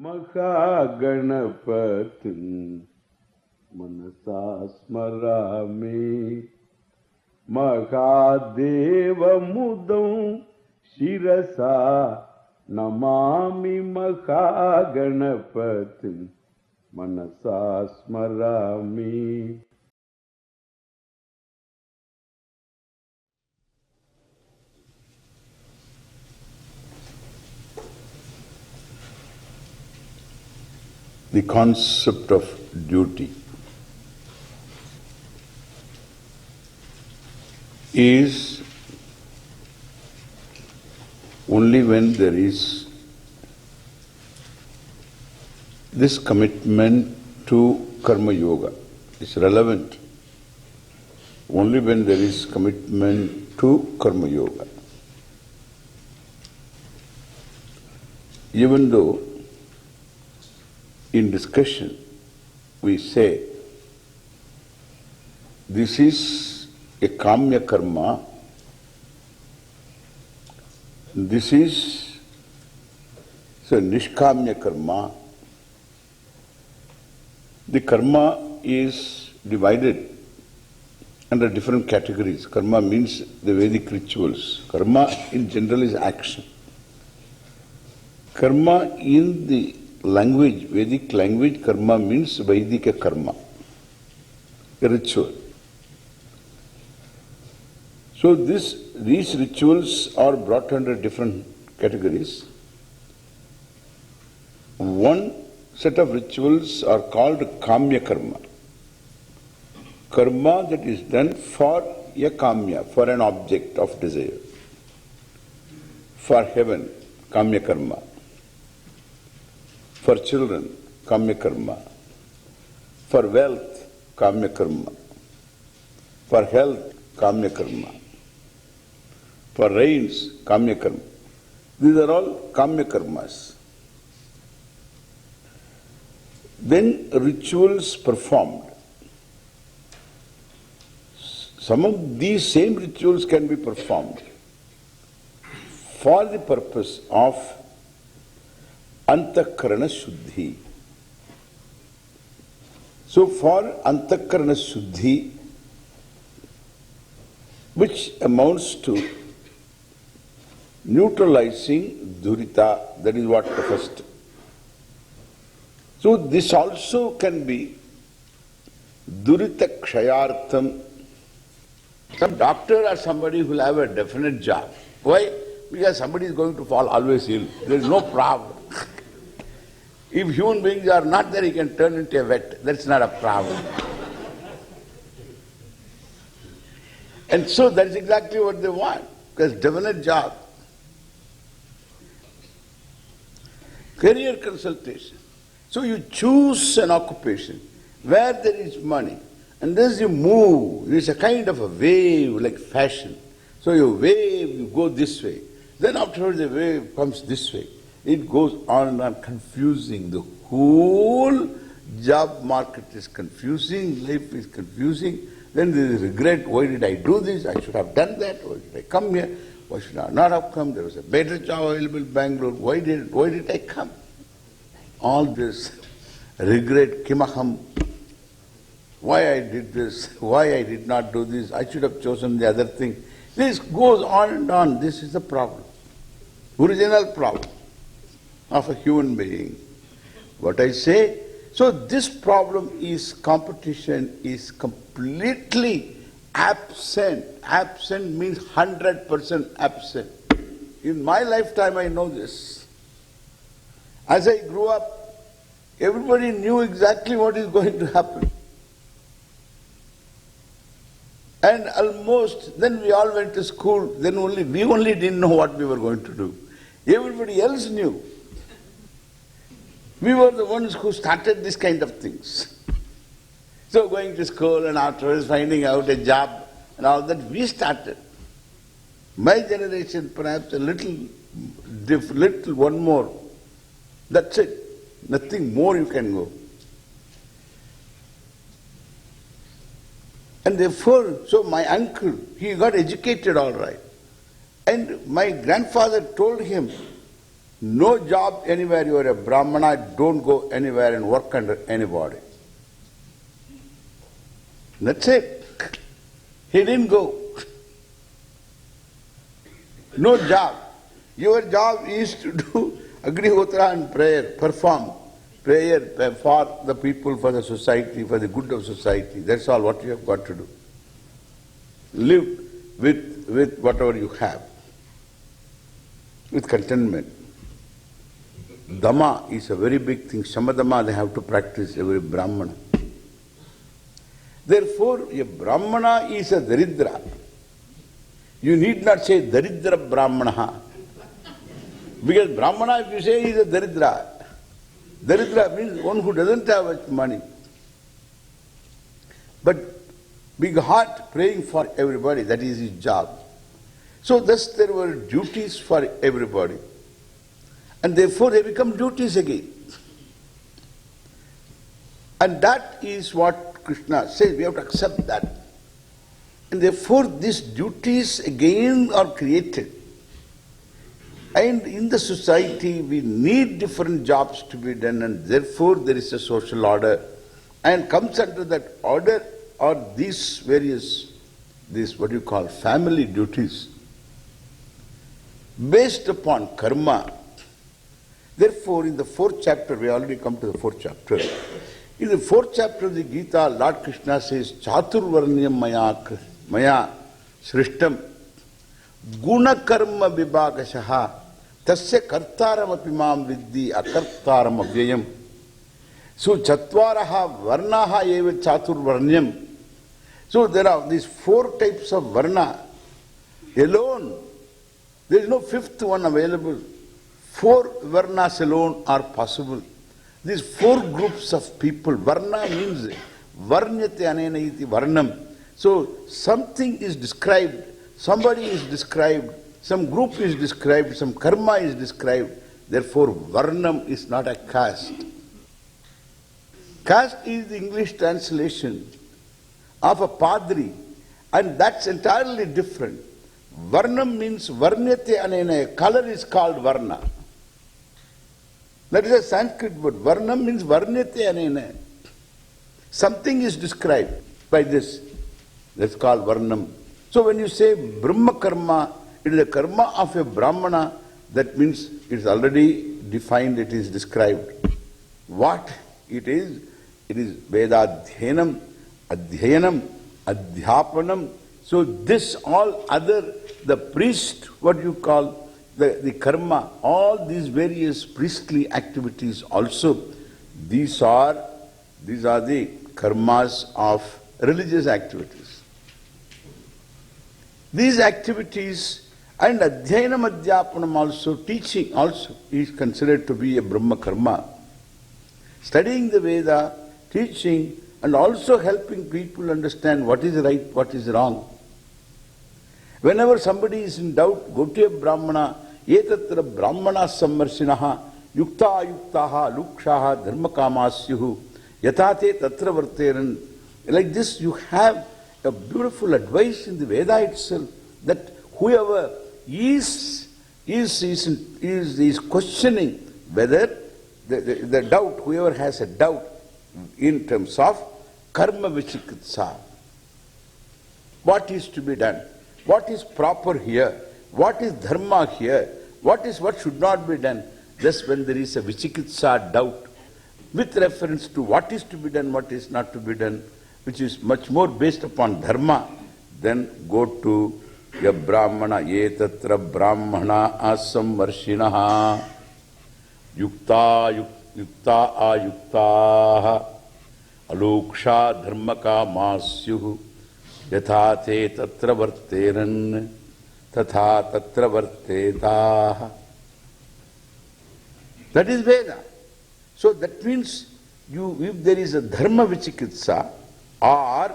महागणपतिं मनसा स्मरामि महादेवमुदं शिरसा नमामि महागणपतिं मनसा स्मरामि. The concept of duty is only when there is this commitment to karma yoga. It's relevant only when there is commitment to karma yoga. Even though in discussion we say this is a kamya karma, this is a nishkamya karma. The karma is divided under different categories. Karma means the Vedic rituals. Karma in general is action. Karma in the language, Vedic language, karma means Vaidika karma, a ritual. So these rituals are brought under different categories. One set of rituals are called kamya karma. Karma that is done for a kamya, for an object of desire. For heaven, kamya karma. For children, kamya karma. For wealth, kamya karma. For health, kamya karma. For rains, kamya karma. These are all kamya karmas. Then rituals performed. Some of these same rituals can be performed for the purpose of Antakarana Shuddhi. So for Antakarana Shuddhi, which amounts to neutralizing Durita, that is what the first. So this also can be Durita Kshayartham. Some doctor or somebody will have a definite job. Why? Because somebody is going to fall always ill. There is no problem. If human beings are not there, he can turn into a vet. That's not a problem. And so that's exactly what they want. Because definite job. Career consultation. So you choose an occupation where there is money. And as you move, it's a kind of a wave, like fashion. So you wave, you go this way. Then afterwards the wave comes this way. It goes on and on, confusing. The whole job market is confusing, life is confusing. Then there is regret. Why did I do this? I should have done that. Why did I come here? Why should I not have come? There was a better job available in Bangalore. Why did I come? All this regret, kimaham. Why I did this? Why I did not do this? I should have chosen the other thing. This goes on and on. This is the problem. Original problem of a human being. What I say? So this problem is, competition is completely absent. Absent means 100% absent. In my lifetime I know this. As I grew up, everybody knew exactly what is going to happen. And almost, then we all went to school, then we only didn't know what we were going to do. Everybody else knew. We were the ones who started this kind of things. So going to school and afterwards finding out a job and all that, we started. My generation perhaps a little one more. That's it. Nothing more you can go. And therefore, so my uncle, he got educated all right. And my grandfather told him, No job anywhere. You are a Brahmana, don't go anywhere and work under anybody. That's it. He didn't go. No job. Your job is to do Agnihotra and prayer, perform prayer for the people, for the society, for the good of society. That's all what you have got to do. Live with whatever you have, with contentment. Dhamma is a very big thing. Shamadhamma they have to practice, every Brahmana. Therefore, a Brahmana is a Daridra. You need not say Daridra Brahmana. Because Brahmana, if you say, he is a Daridra. Daridra means one who doesn't have much money. But big heart, praying for everybody, that is his job. So thus there were duties for everybody. And therefore they become duties again. And that is what Krishna says, we have to accept that. And therefore these duties again are created. And in the society we need different jobs to be done, and therefore there is a social order. And comes under that order are these various, what you call family duties, based upon karma. Therefore in the fourth chapter, we already come to the fourth chapter. In the fourth chapter of the Gita, Lord Krishna says, Chaturvarnyam maya srishtam guna karma vibhagashaha tasya kartaram apimam viddhi akartaram avyayam. So chatvaraha varnaha eva chaturvarnyam. So there are these four types of varna alone. There is no fifth one available. Four varnas alone are possible. These four groups of people, varna means varnyate anena iti varnam. So something is described, somebody is described, some group is described, some karma is described. Therefore varnam is not a caste. Caste is the English translation of a padri, and that's entirely different. Varnam means varnyate anena, color is called varna. That is a Sanskrit word. Varnam means varnyate anena. Something is described by this. That's called varnam. So when you say Brahma karma, it is a karma of a Brahmana, that means it is already defined, it is described. What it is Vedadhyanam, Adhyanam, Adhyapanam. So this all other, the priest, what you call, the karma, all these various priestly activities also, these are the karmas of religious activities. These activities and adhyanam adhyapanam also, teaching also, is considered to be a Brahma karma. Studying the Veda, teaching, and also helping people understand what is right, what is wrong. Whenever somebody is in doubt, go to a Brahmana, etatra Brahmana sammarsinaha, yukta yuktaha, lukshaha, dharmakamasyuhu, yatate tatra varteran. Like this, you have a beautiful advice in the Veda itself, that whoever is questioning whether the doubt, whoever has a doubt in terms of karma vichikitsa, what is to be done, what is proper here, what is dharma here, what should not be done. Thus when there is a vichikitsa, doubt, with reference to what is to be done, what is not to be done, which is much more based upon dharma, then go to ya brahmana, ye tatra brahmana asam varshinaha, yukta ayukta aloksha dharmaka masyuhu yatha te tatra varteran tatha tatra varteta. That is Veda. So that means if there is a dharma vichikitsa or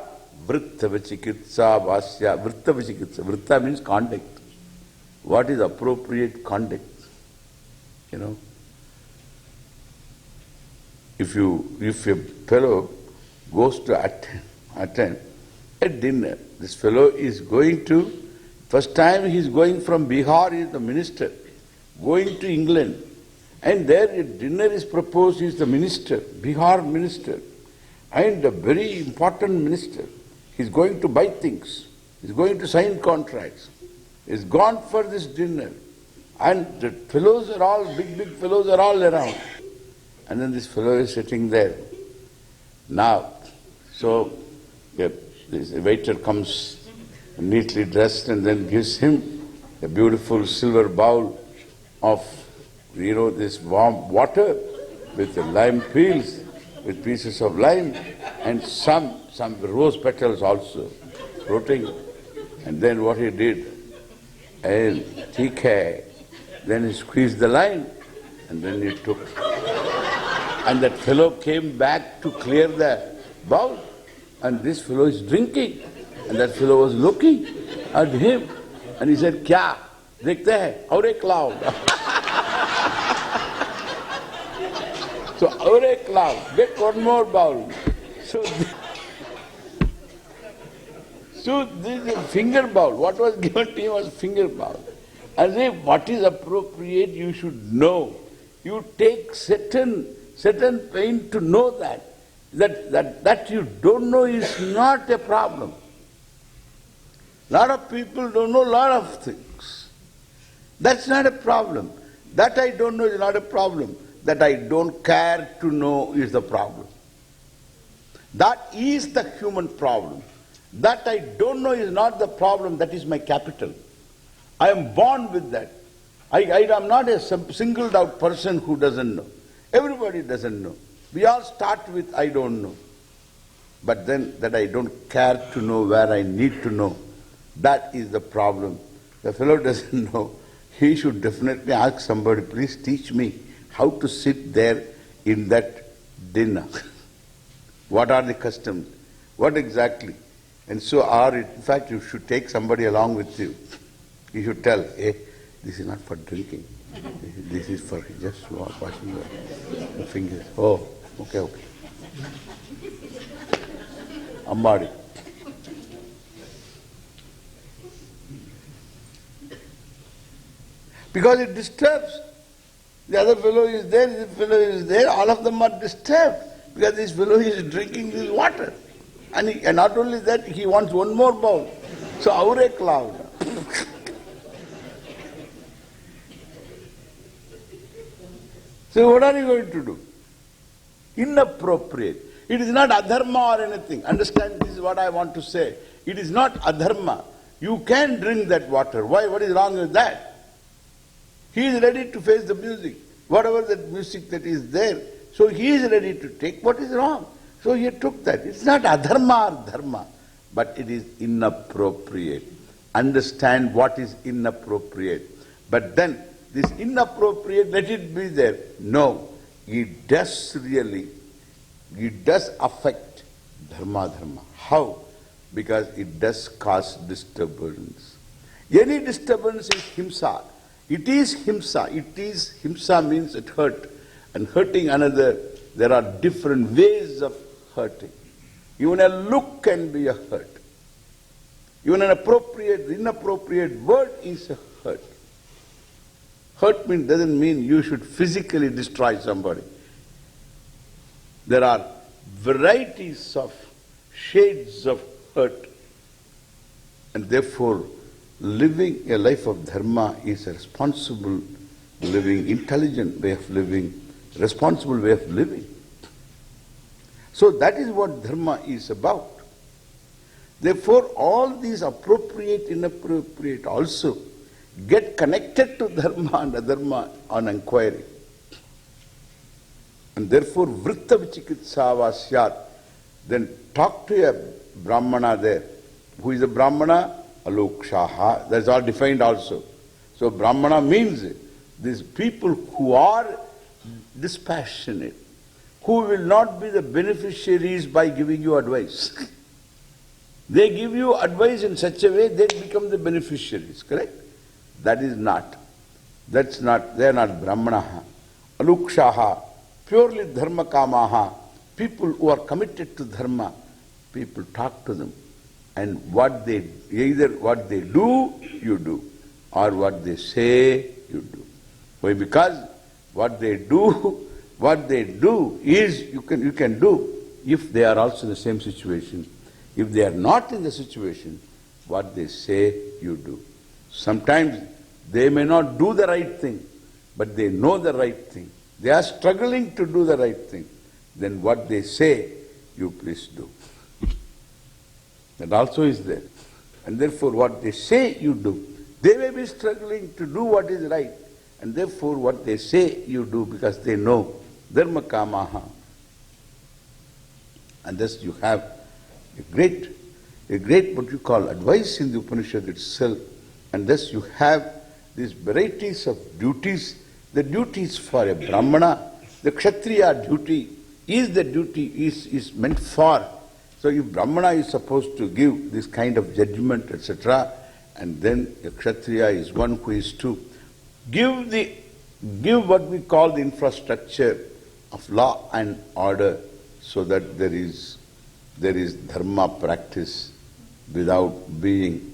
vritta vichikitsa, vasya, vritta vichikitsa. Vritta means conduct. What is appropriate conduct? You know, if a fellow goes to attend a dinner, this fellow is going to, first time he is going from Bihar, he is the minister, going to England, And there a dinner is proposed. He is the minister, Bihar minister, and a very important minister. He's going to buy things. He's going to sign contracts. He's gone for this dinner. And the fellows are all, big fellows are all around. And then this fellow is sitting there. Now, so this waiter comes neatly dressed and then gives him a beautiful silver bowl of, this warm water with the lime peels, with pieces of lime, and some rose petals also floating. And then what he did, and theek hai, then he squeezed the lime, and then he took. And that fellow came back to clear the bowl, and this fellow is drinking. And that fellow was looking at him, and he said, "Kya? Dekhte hai? Aur ek lao." So, aur ek lao, get one more bowl. So this is a finger bowl. What was given to him was finger bowl. As if what is appropriate you should know. You take certain pain to know that you don't know is not a problem. Lot of people don't know a lot of things. That's not a problem. That I don't know is not a problem. That I don't care to know is the problem. That is the human problem. That I don't know is not the problem, that is my capital. I am born with that. I am not a singled out person who doesn't know. Everybody doesn't know. We all start with I don't know. But then that I don't care to know where I need to know, that is the problem. The fellow doesn't know. He should definitely ask somebody, please teach me how to sit there in that dinner. What are the customs? What exactly? And so, in fact, you should take somebody along with you. You should tell, hey, this is not for drinking. This is for just washing your fingers. Oh, okay. Ambadi. Because it disturbs. The other fellow is there, this fellow is there, all of them are disturbed. Because this fellow is drinking this water. And not only that, he wants one more bowl. So, aur cloud. So, what are you going to do? Inappropriate. It is not adharma or anything. Understand, this is what I want to say. It is not adharma. You can drink that water. Why? What is wrong with that? He is ready to face the music. Whatever that music that is there. So, he is ready to take. What is wrong? So he took that. It's not adharma or dharma, but it is inappropriate. Understand what is inappropriate. But then, this inappropriate, let it be there. No, it does affect dharma. How? Because it does cause disturbance. Any disturbance is himsa. It is himsa. Himsa means it hurt. And hurting another, there are different ways of hurting. Even a look can be a hurt. Even an inappropriate word is a hurt. Hurt doesn't mean you should physically destroy somebody. There are varieties of shades of hurt. And therefore, living a life of dharma is a responsible living, intelligent way of living, responsible way of living. So that is what dharma is about. Therefore, all these appropriate, inappropriate also get connected to dharma and adharma on inquiry. And therefore, vritta vichikitsava syat. Then talk to a brahmana there. Who is a brahmana? Alokshaha. That's all defined also. So brahmana means these people who are dispassionate, who will not be the beneficiaries by giving you advice. They give you advice in such a way they become the beneficiaries, correct? That is not. That's not, they are not brahmanaha. Alukshaha, purely dharma kamaha, people who are committed to dharma, people talk to them. And either what they do, you do, or what they say, you do. Why? Because what they do is you can do if they are also in the same situation. If they are not in the situation, what they say you do. Sometimes they may not do the right thing, but they know the right thing. They are struggling to do the right thing. Then what they say, you please do. That also is there. And therefore what they say, you do. They may be struggling to do what is right, and therefore what they say, you do, because they know dharma kamaha. And thus you have a great what you call advice in the Upanishad itself, and thus you have these varieties of duties. The duties for a Brahmana, the Kshatriya duty is meant for. So if Brahmana is supposed to give this kind of judgment, etc., and then a Kshatriya is one who is to give what we call the infrastructure of law and order, so that there is dharma practice without being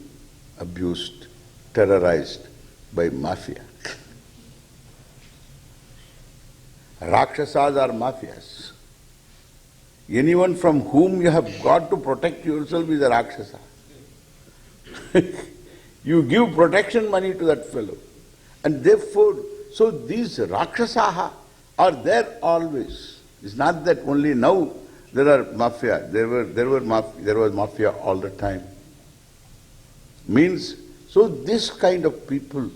abused, terrorized by mafia. Rakshasas are mafias. Anyone from whom you have got to protect yourself is a Rakshasa. You give protection money to that fellow. And therefore, so these Rakshasaha are there always. It's not that only now there are mafia. There was mafia all the time. Means, so this kind of people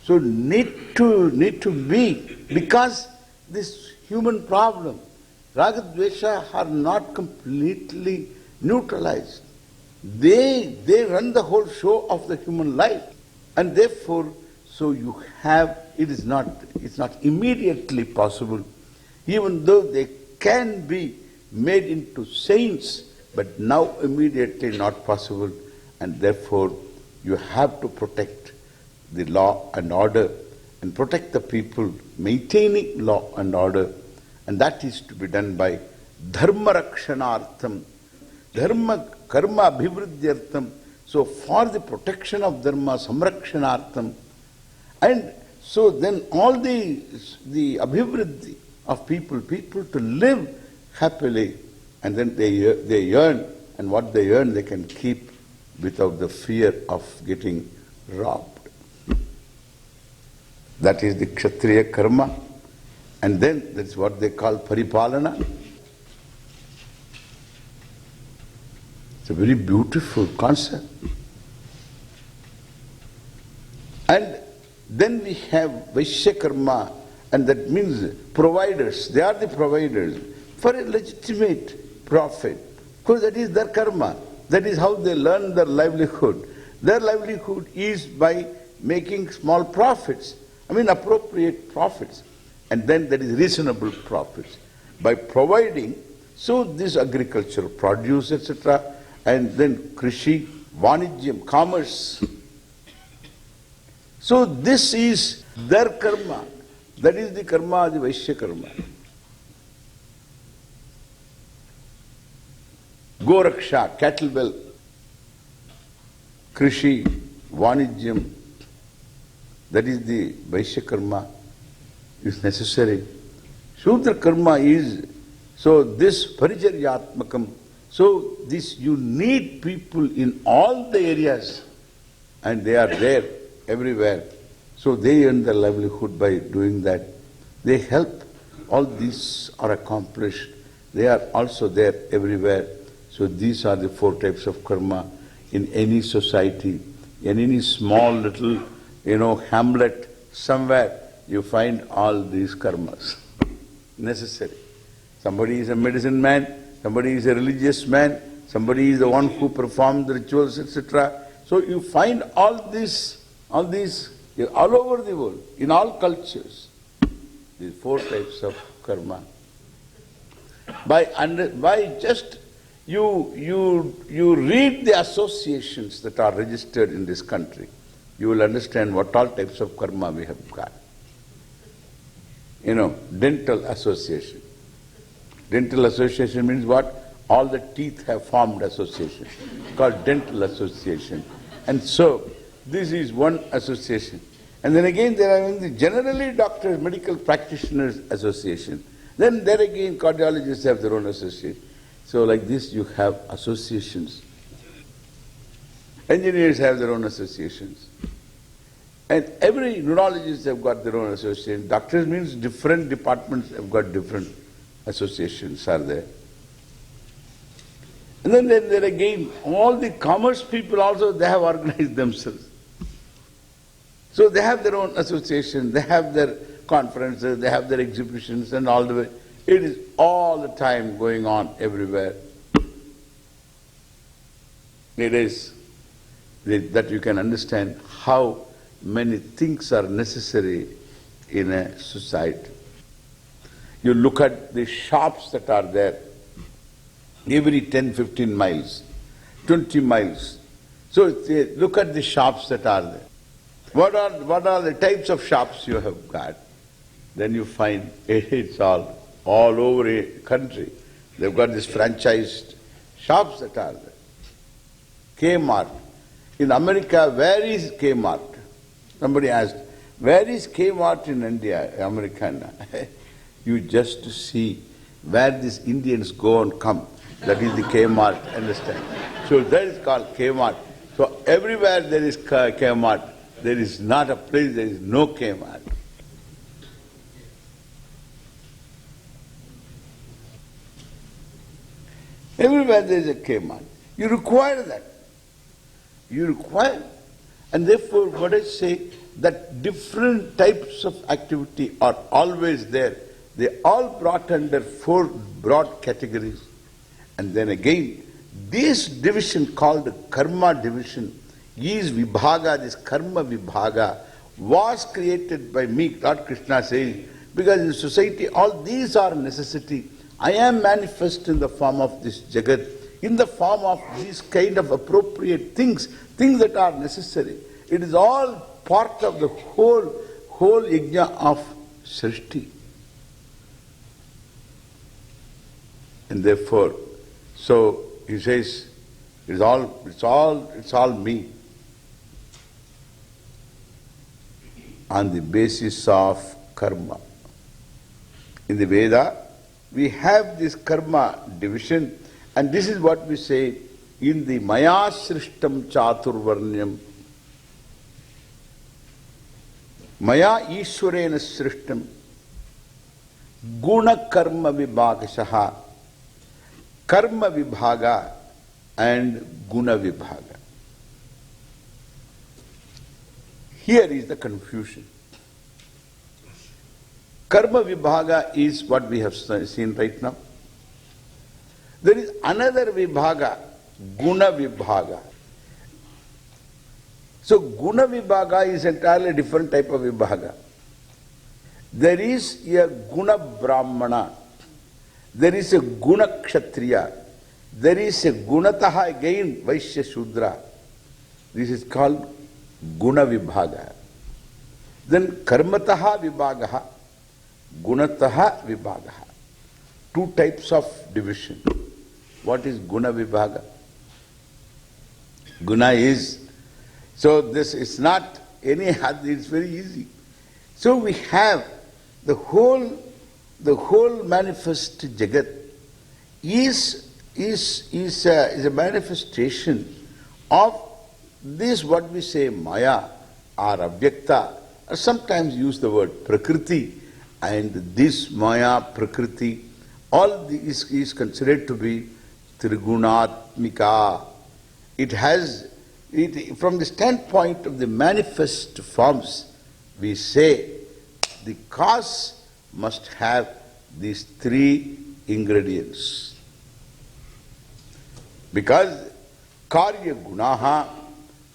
so need to be, because this human problem, Raga Dvesha, are not completely neutralized. They run the whole show of the human life. And therefore, so you have, it's not immediately possible, even though they can be made into saints, but now immediately not possible, and therefore you have to protect the law and order and protect the people, maintaining law and order, and that is to be done by dharma rakshanartham, dharma karma abhivridyartham. So for the protection of dharma, samrakshanartham, and so then all the abhivriddhi of people to live happily, and then they earn, and what they earn they can keep without the fear of getting robbed. That is the Kshatriya karma. And then that's what they call paripalana. It's a very beautiful concept. And then we have Vaishya karma, and that means providers. They are the providers for a legitimate profit. Because that is their karma. That is how they learn their livelihood. Their livelihood is by making small profits. Appropriate profits. And then there is reasonable profits. By providing, so this agricultural produce, etc., and then krishi, vanijyam, commerce. So this is their karma. That is the karma, the Vaishya karma. Goraksha, cattle well, krishi, vanijyam, that is the Vaishya karma is necessary. Shudra karma is, so this paricharyatmakam, so this you need people in all the areas, and they are there everywhere. So they earn their livelihood by doing that. They help. All these are accomplished. They are also there everywhere. So these are the four types of karma in any society, in any small little, hamlet, somewhere you find all these karmas necessary. Somebody is a medicine man, somebody is a religious man, somebody is the one who performs the rituals, etc. So you find all these all over the world, in all cultures, these four types of karma. By just you read the associations that are registered in this country, you will understand what all types of karma we have got. Dental association. Dental association means what? All the teeth have formed association, called dental association. And so, this is one association. And then again there are the generally doctors, medical practitioners association. Then there again cardiologists have their own association. So like this you have associations. Engineers have their own associations. And every neurologist have got their own association. Doctors means different departments have got different associations are there. And then there again, all the commerce people also, they have organized themselves. So they have their own association, they have their conferences, they have their exhibitions and all the way. It is all the time going on everywhere. It is that you can understand how many things are necessary in a society. You look at the shops that are there, every 10, 15 miles, 20 miles. So look at the shops that are there. What are the types of shops you have got? Then you find it's all over a country. They've got these franchised shops that are there. Kmart. In America, where is Kmart? Somebody asked, where is Kmart in India, Americana? You just see where these Indians go and come. That is the Kmart, understand? So that is called Kmart. So everywhere there is Kmart. There is not a place, there is no Kmart. Everywhere there is a Kmart. You require that. You require. And therefore, what I say, that different types of activity are always there. They all brought under 4 broad categories. And then again, this division called karma division is vibhaga, this karma vibhaga was created by me, Lord Krishna says, because in society all these are necessity. I am manifest in the form of this Jagat, in the form of these kind of appropriate things that are necessary. It is all part of the whole yajna of Srishti. And therefore, so he says, it's all me. On the basis of karma. In the Veda, we have this karma division, and this is what we say in the Maya Srishtam Chaturvarnyam. Maya Ishwarena Srishtam Guna Karma Vibhagashaha, Karma Vibhaga and Guna Vibhaga. Here is the confusion. Karma Vibhaga is what we have seen right now. There is another Vibhaga, Guna Vibhaga. So Guna Vibhaga is entirely different type of Vibhaga. There is a Guna Brahmana, there is a Guna Kshatriya, there is a Gunataha again Vaishya Shudra. This is called Guna Vibhaga. Then Karmataha Vibhagaha, Gunataha Vibhagaha. 2 types of division. What is Guna Vibhaga? Guna is, so this is not any, it's very easy. So we have the whole manifest Jagat is a manifestation of this, what we say Maya or Abhyakta, or sometimes use the word Prakriti, and this Maya, Prakriti, all this is considered to be Trigunatmika. It has, from the standpoint of the manifest forms, we say the cause must have these 3 ingredients. Because Karya Gunaha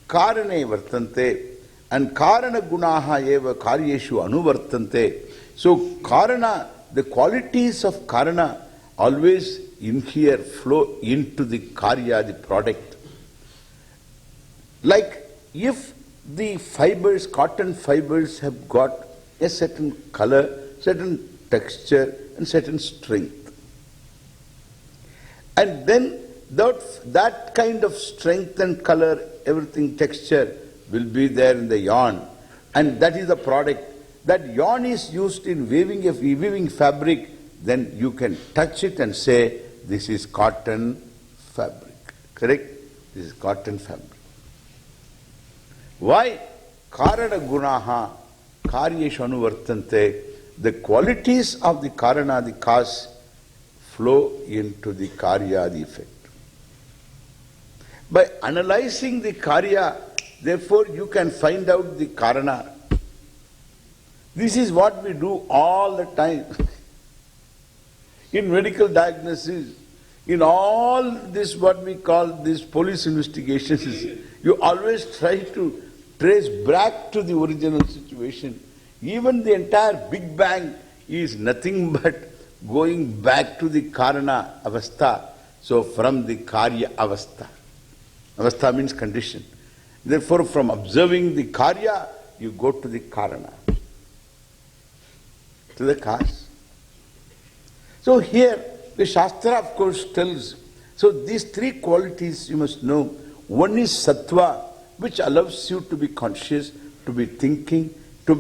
Karane Vartante and Karana Gunaha eva Karyeshu Anuvartante. So Karana, the qualities of Karana always in here flow into the Karya, the product. Like if the fibers, cotton fibers have got a certain color, certain texture and certain strength. And then that kind of strength and color, everything, texture will be there in the yarn. and that is the product. That yarn is used in weaving fabric, then you can touch it and say, this is cotton fabric. Correct? This is cotton fabric. Why? Karana gunaha karyeshu anuvartante. The qualities of the karana, the cause, flow into the karya, the effect. By analyzing the karya, therefore you can find out the karana. This is what we do all the time. In medical diagnosis, in all this what we call these police investigations, you always try to trace back to the original situation. Even the entire Big Bang is nothing but going back to the karana avastha. So from the karya avastha. Avastha means condition. Therefore from observing the karya, you go to the karana, to the cause. So here the Shastra of course tells, so these three qualities you must know. One is sattva, which allows you to be conscious, to be thinking, to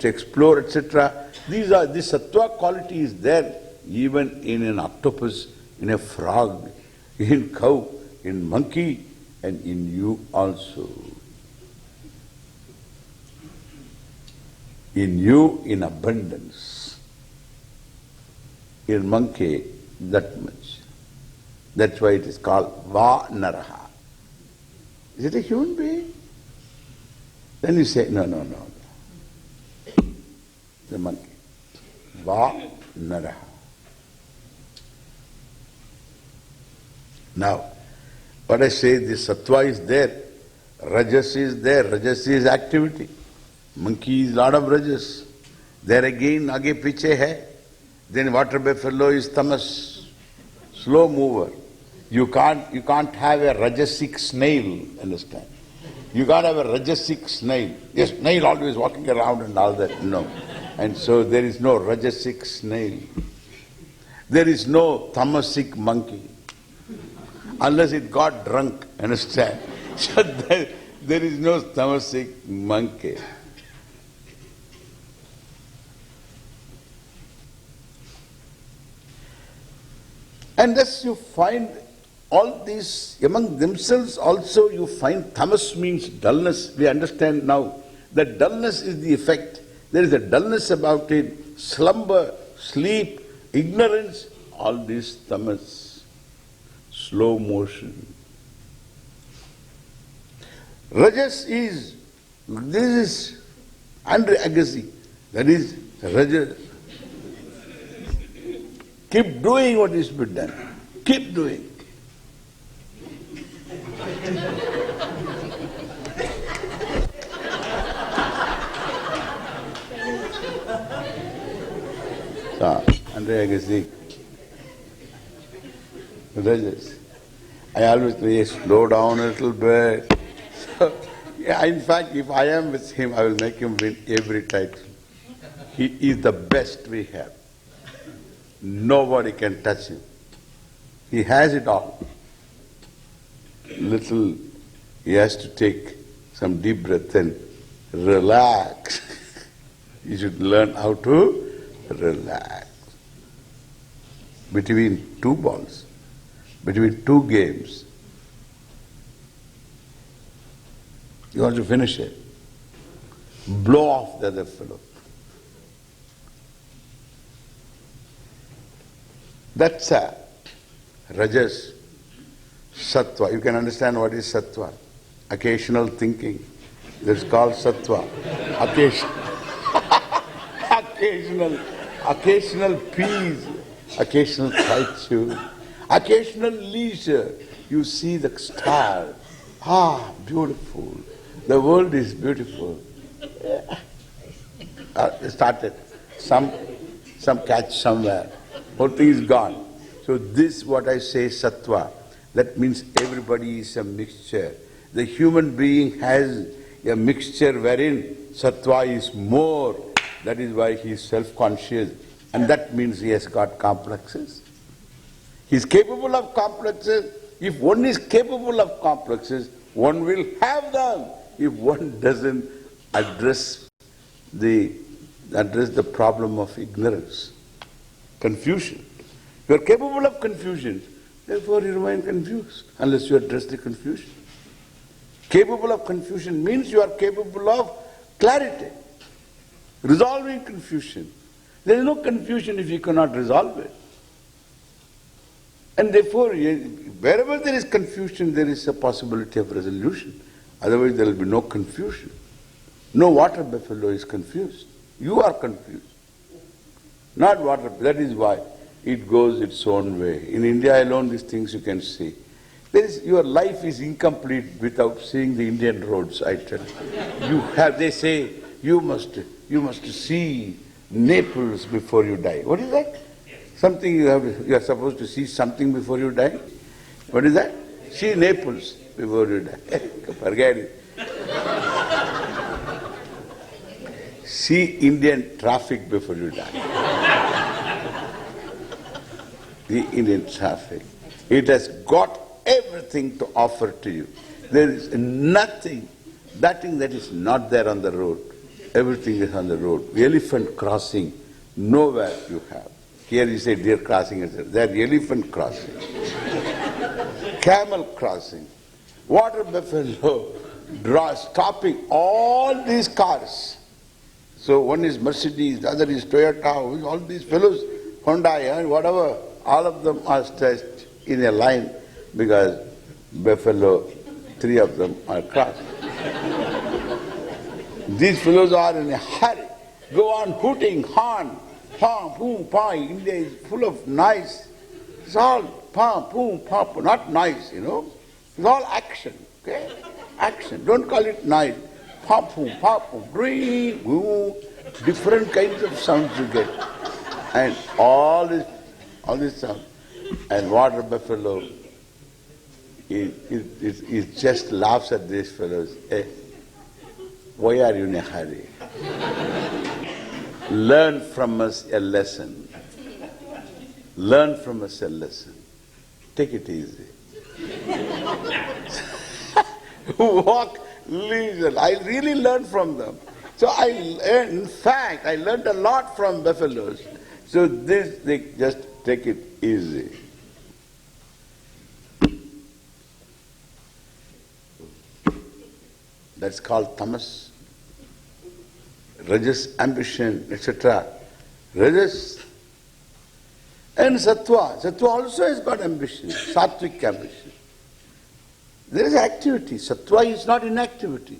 explore, etc. This sattva quality is there even in an octopus, in a frog, in cow, in monkey, and in you also. In you in abundance. In monkey, that much. That's why it is called Va Naraha. Is it a human being? Then you say, no. The monkey. Va Naraha. Now, what I say, the sattva is there, rajas is there, rajas is activity. Monkey is lot of rajas. There again, aage piche hai. Then water buffalo is tamas, slow mover. You can't have a rajasic snail, understand? You can't have a rajasic snail. Yes, snail always walking around and all that, no. And so there is no rajasic snail. There is no tamasic monkey. Unless it got drunk, understand? So there is no tamasic monkey. And thus you find all these among themselves also you find tamas means dullness. We understand now that dullness is the effect. There is a dullness about it, slumber, sleep, ignorance, all these tamas, slow motion. Rajas is, this is Andre Agassi, that is Rajas. Keep doing what is to be done. Keep doing. So, Andre Agassi, Rajas. I always say, slow down a little bit. So, yeah, in fact, if I am with him, I will make him win every title. He is the best we have. Nobody can touch him. He has it all. Little, he has to take some deep breath and relax. You should learn how to relax. Between two balls, between two games, you want to finish it. Blow off the other fellow. That's a rajas, sattva. You can understand what is sattva. Occasional thinking. That's called sattva. Occasional peace, occasional quietude, occasional leisure. You see the stars. Ah, beautiful. The world is beautiful. Started. Some catch somewhere. Whole thing is gone. So this, what I say, sattva, that means everybody is a mixture. The human being has a mixture wherein sattva is more. That is why he is self-conscious. And that means he has got complexes. He is capable of complexes. If one is capable of complexes, one will have them. If one doesn't, address the problem of ignorance, confusion. You are capable of confusion, therefore you remain confused unless you address the confusion. Capable of confusion means you are capable of clarity, resolving confusion. There is no confusion if you cannot resolve it. And therefore, wherever there is confusion, there is a possibility of resolution. Otherwise, there will be no confusion. No water buffalo is confused. You are confused. Not water. That is why it goes its own way. In India alone, these things you can see. Your life is incomplete without seeing the Indian roads, I tell you. They say, you must see Naples before you die. What is that? Something you are supposed to see something before you die? What is that? See Naples before you die. Forget it. See Indian traffic before you die. The Indian traffic. It has got everything to offer to you. There is nothing that is not there on the road. Everything is on the road. The elephant crossing, nowhere you have. Here you say deer crossing, there elephant crossing. Camel crossing. Water buffalo stopping all these cars. So one is Mercedes, the other is Toyota, all these fellows, Hyundai, whatever, all of them are stretched in a line because buffalo, 3 of them are crossed. These fellows are in a hurry, go on hooting, horn, pam, poom, pam. India is full of noise. It's all pam, poom, pam, not noise, It's all action, okay? Action. Don't call it noise. Pam, poom, green, woo, different kinds of sounds you get. And all this sound. And water buffalo, it just laughs at these fellows. Why are you in a hurry? Learn from us a lesson. Learn from us a lesson. Take it easy. Walk, listen. I really learned from them. So in fact, I learned a lot from buffaloes. So they just take it easy. That's called tamas. Rajas, ambition, etc. Rajas and sattva. Sattva also has got ambition, sattvic ambition. There is activity. Sattva is not inactivity.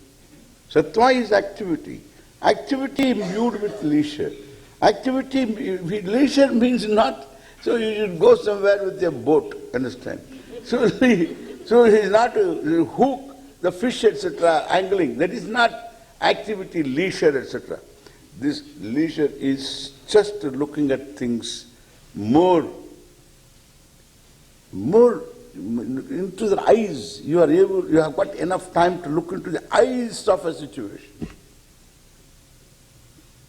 Sattva is activity. Activity imbued with leisure. Leisure means not, so you should go somewhere with your boat, understand? So it's not to hook the fish, etc., angling. That is not activity, leisure, etc. This leisure is just looking at things more into the eyes. You have got enough time to look into the eyes of a situation.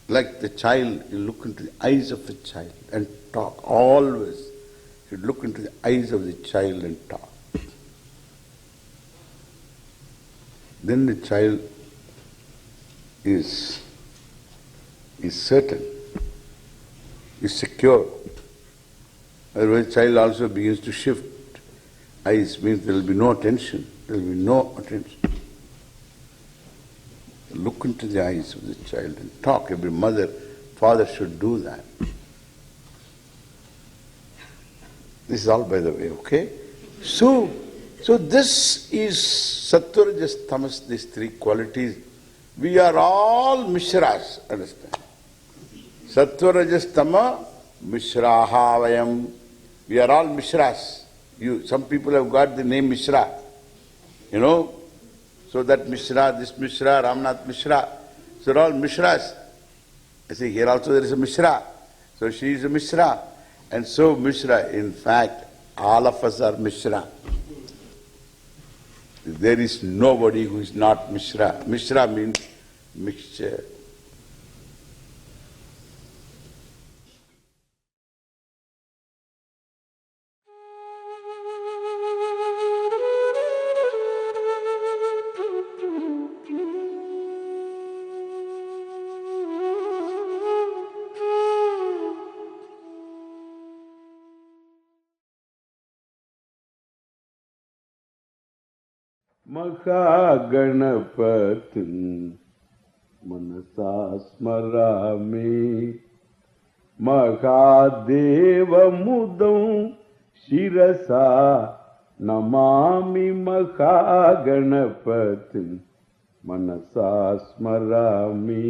Like the child, you look into the eyes of the child and talk. Always you look into the eyes of the child and talk. Then the child is certain, is secure. Otherwise, the child also begins to shift. Eyes means there will be no attention. There will be no attention. Look into the eyes of the child and talk. Every mother, father should do that. This is all by the way, okay? So this is Sattva, Rajas, Tamas, these 3 qualities. We are all Mishras, understand? Sattva, Rajas, Tama, Mishraha Vayam. We are all Mishras. Some people have got the name Mishra. So that Mishra, this Mishra, Ramnath Mishra. So they're all Mishras. I say here also there is a Mishra. So she is a Mishra. And so Mishra, in fact, all of us are Mishra. There is nobody who is not Mishra. Mishra means mixture. महागणपतिं मनसा स्मरामि महादेवमुदं शिरसा नमामि महागणपतिं मनसा स्मरामि